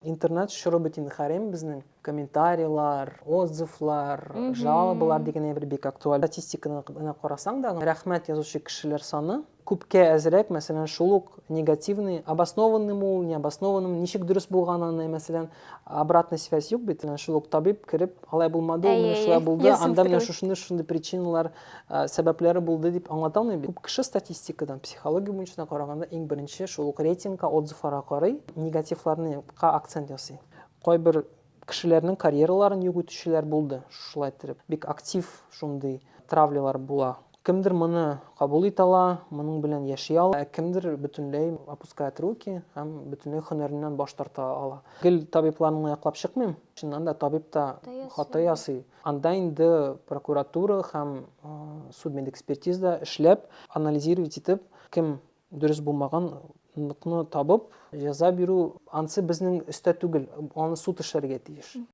Интернет шуруп битин харем бизнин комментарийлар, отзывлар, жалобалар деген бир бик актуаль. Статистиканы карасаң да, рахмат язучы кишилер саны күпкә әзрәк, мәсәлән, шул ук негативный, обоснованный мул, необоснованный, ничек дөрес булганын, мәсәлән, обратная связь юк бит. Шул ук табиб кирип, алай булмады, менә шулай булды, анда менә шундый причиналар, сәбәпләре булды дип аңлата алмый бит. Күп кеше статистикадан, психология буенча караганда, иң беренче шул ук рейтингка, отзывларга карый, негативларны акцент ясый. Кайбер кешеләрнең карьераларын югытучылар булды, шулай итеп. Бик актив шундый травлялар була. Кемдер моны кабул итә ала, моның белән яши ала, кемдер бөтенләй опускает руки һәм бөтенләй һөнәреннән баш тарта ала. Гел табибларны яклап чыкмыйм, чыннан да табиб та хата ясый. Анда инде прокуратура һәм судмедэкспертиза эшләп, анализировать итеп, кем дөрес булмаганлыкны табып, җәза бирү ансы безнең өстә түгел, аны суд эшләргә тиеш.